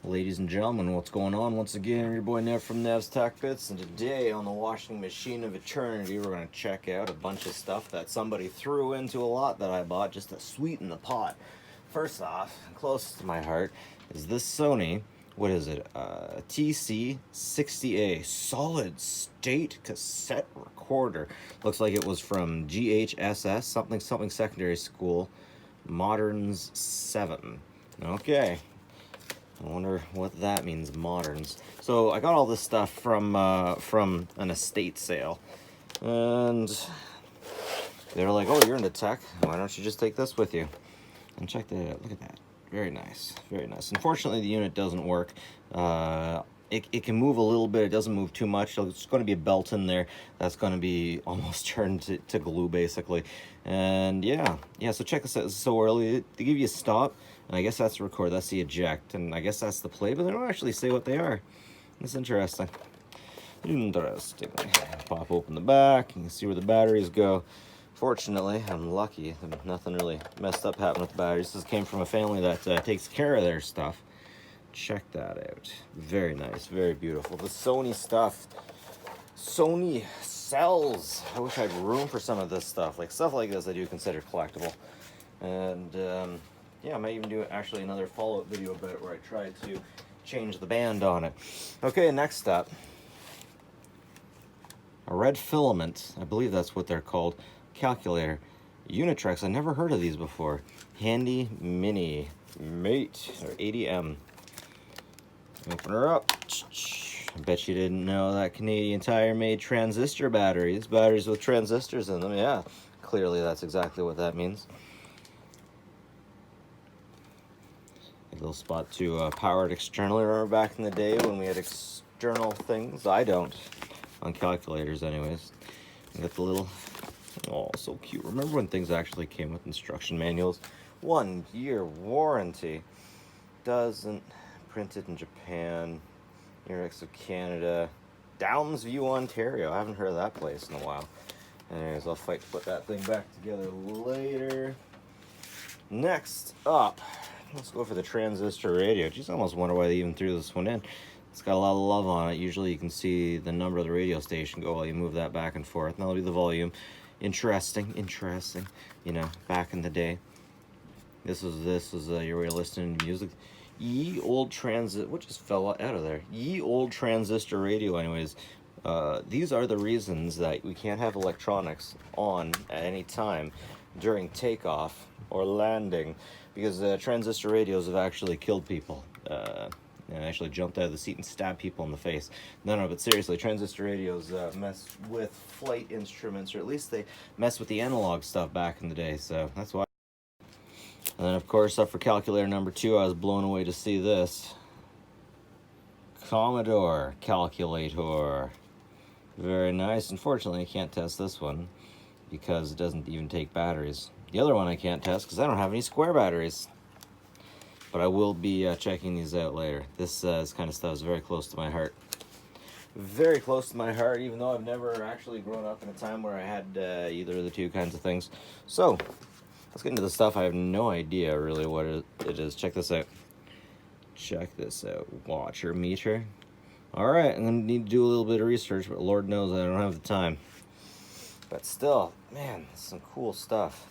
Ladies and gentlemen, what's going on? Once again, your boy Nev from Nev's Tech Bits, and today on the washing machine of eternity, we're going to check out a bunch of stuff that somebody threw into a lot that I bought just to sweeten the pot. First off, close to my heart, is this Sony, what is it, TC60A solid state cassette recorder. Looks like it was from GHSS, something secondary school, Moderns 7. Okay. I wonder what that means, moderns. So I got all this stuff from an estate sale, and they were like, "Oh, you're into tech. Why don't you just take this with you?" And check that out. Look at that. Very nice. Very nice. Unfortunately, the unit doesn't work. It can move a little bit. It doesn't move too much. So it's going to be a belt in there that's going to be almost turned to glue, basically. And yeah. So check this out. This is so early. They give you a stop, and I guess that's the record. That's the eject, and I guess that's the play. But they don't actually say what they are. It's interesting. Interesting. Pop open the back. You can see where the batteries go. Fortunately, I'm lucky. Nothing really messed up happened with the batteries. This came from a family that takes care of their stuff. Check that out. Very nice, very beautiful. The Sony stuff. Sony sells. I wish I had room for some of this stuff. Like stuff like this I do consider collectible. And yeah, I might even do actually another follow-up video about it where I try to change the band on it. Okay, next up. A red filament, I believe that's what they're called, calculator. Unitracks, I never heard of these before. Handy Mini Mate, or ADM. Open her up. I bet you didn't know that Canadian Tire made transistor batteries. Batteries with transistors in them, yeah. Clearly that's exactly what that means. A little spot to power it externally. Remember back in the day when we had external things? I don't. On calculators anyways. You got the little, oh, so cute. Remember when things actually came with instruction manuals? 1 year warranty. Doesn't. Printed in Japan. Unirex of Canada. Downsview, Ontario. I haven't heard of that place in a while. Anyways, I'll fight to put that thing back together later. Next up, let's go for the transistor radio. Geez, I almost wonder why they even threw this one in. It's got a lot of love on it. Usually you can see the number of the radio station go while you move that back and forth. And that'll be the volume. Interesting. You know, back in the day. This was your way of listening to music. Ye old transit, what just fell out of there? Ye old transistor radio, anyways. These are the reasons that we can't have electronics on at any time during takeoff or landing, because transistor radios have actually killed people. And actually jumped out of the seat and stabbed people in the face. No, but seriously, transistor radios mess with flight instruments, or at least they mess with the analog stuff back in the day, so that's why. And then, of course, up for calculator number 2, I was blown away to see this. Commodore calculator. Very nice. Unfortunately, I can't test this one because it doesn't even take batteries. The other one I can't test because I don't have any square batteries. But I will be checking these out later. This kind of stuff is very close to my heart. Very close to my heart, even though I've never actually grown up in a time where I had either of the two kinds of things. So, let's get into the stuff. I have no idea really what it is. Check this out. Check this out. Watcher meter. Alright, I'm going to need to do a little bit of research, but Lord knows I don't have the time. But still, man, some cool stuff.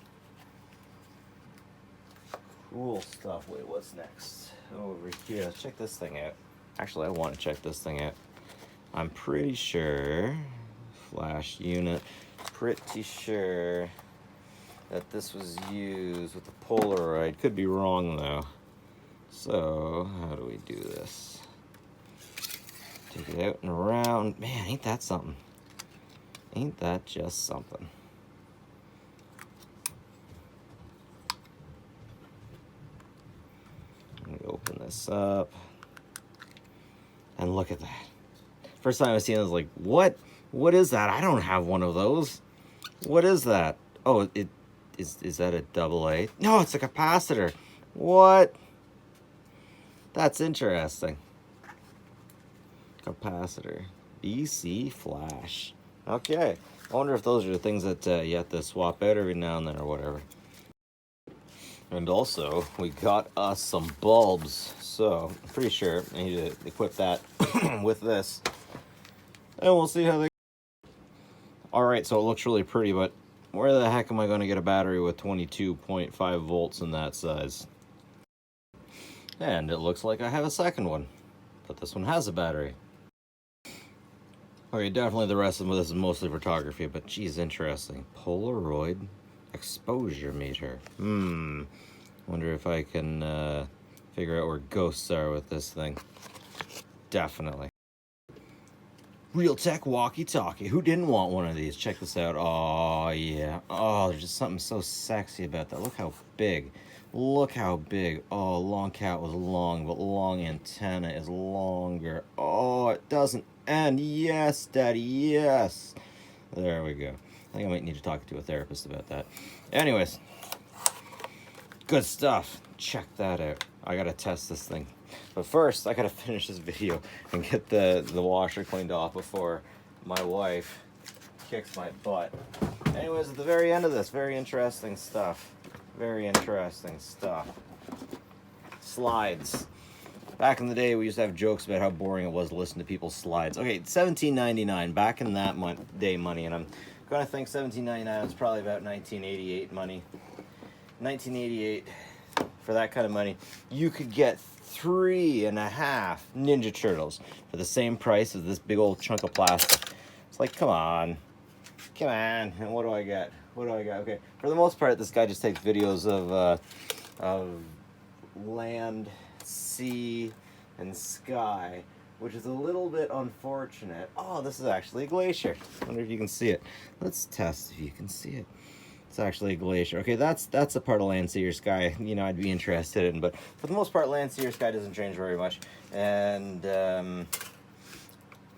Cool stuff. Wait, what's next? Over here. Let's check this thing out. Actually, I want to check this thing out. I'm pretty sure, flash unit, pretty sure that this was used with the polaroid. Could be wrong though. So, how do we do this? Take it out and around. Man, ain't that something? Ain't that just something? Let me open this up. And look at that. First time I seen it, I was like, what? What is that? I don't have one of those. What is that? Oh, is that a AA? No, it's a capacitor. What? That's interesting. Capacitor. EC flash. Okay. I wonder if those are the things that you have to swap out every now and then or whatever. And also, we got us some bulbs. So, I'm pretty sure I need to equip that with this. And we'll see how they... Alright, so it looks really pretty, but where the heck am I going to get a battery with 22.5 volts in that size? And it looks like I have a second one, but this one has a battery. Okay, definitely the rest of this is mostly photography, but geez, interesting. Polaroid exposure meter. Wonder if I can figure out where ghosts are with this thing. Definitely. Realtek walkie-talkie. Who didn't want one of these? Check this out. Oh, yeah. Oh, there's just something so sexy about that. Look how big. Look how big. Oh, long cat was long, but long antenna is longer. Oh, it doesn't end. Yes, Daddy, yes. There we go. I think I might need to talk to a therapist about that. Anyways, good stuff. Check that out. I gotta test this thing. But first, I gotta finish this video and get the washer cleaned off before my wife kicks my butt. Anyways, at the very end of this, very interesting stuff. Very interesting stuff. Slides. Back in the day, we used to have jokes about how boring it was to listen to people's slides. Okay, $17.99, back in that day money, and I'm gonna think $17.99 was probably about 1988 money. 1988, for that kind of money, you could get 3.5 Ninja Turtles for the same price as this big old chunk of plastic. It's like, come on. Come on. And what do I get? What do I got? Okay, for the most part, this guy just takes videos of land, sea, and sky, which is a little bit unfortunate. Oh, this is actually a glacier. I wonder if you can see it. Let's test if you can see it. It's actually a glacier. Okay, that's a part of land, sea, or sky, you know, I'd be interested in, but for the most part, land, sea, or sky doesn't change very much. And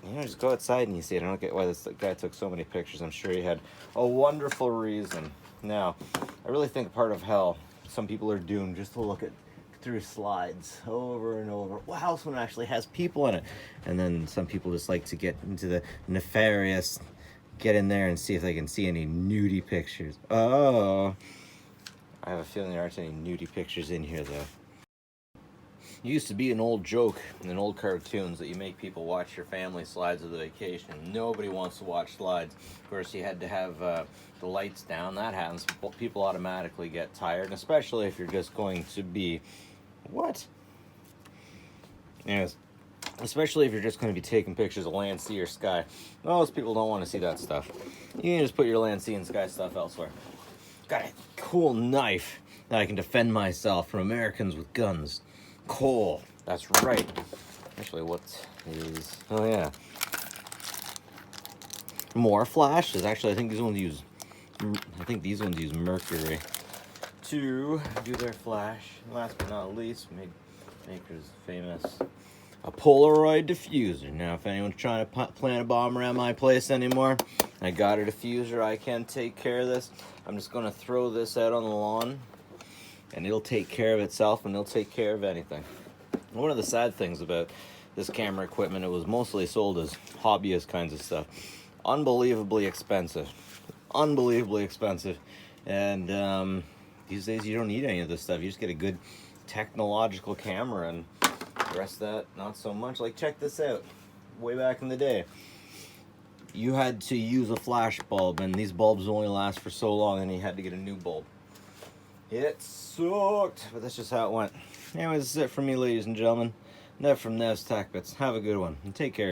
you know, just go outside and you see it. I don't get why this guy took so many pictures. I'm sure he had a wonderful reason. Now, I really think part of hell, some people are doomed just to look at through slides over and over. What house one actually has people in it? And then some people just like to get into the nefarious, get in there and see if they can see any nudie pictures. Oh, I have a feeling there aren't any nudie pictures in here though. It used to be an old joke in old cartoons that you make people watch your family slides of the vacation. Nobody wants to watch slides. Of course, you had to have the lights down. That happens. People automatically get tired, and especially if you're just going to be... What? Anyways, especially if you're just going to be taking pictures of land, sea, or sky. Most people don't want to see that stuff. You can just put your land, sea, and sky stuff elsewhere. Got a cool knife that I can defend myself from Americans with guns. Coal. That's right. Actually, what is... Oh, yeah. More flashes. Actually, I think these ones use mercury to do their flash. Last but not least, Maker's famous a polaroid diffuser. Now, if anyone's trying to plant a bomb around my place anymore, I got a diffuser. I can take care of this. I'm just going to throw this out on the lawn, and it'll take care of itself, and it'll take care of anything. And one of the sad things about this camera equipment, it was mostly sold as hobbyist kinds of stuff. Unbelievably expensive. Unbelievably expensive. And these days you don't need any of this stuff. You just get a good technological camera, and the rest of that, not so much. Like, check this out. Way back in the day, you had to use a flash bulb, and these bulbs only last for so long, and you had to get a new bulb. It sucked, but that's just how it went. Anyways, that's it from me, ladies and gentlemen. Nev from Nev's Tech Bits. Have a good one, and take care.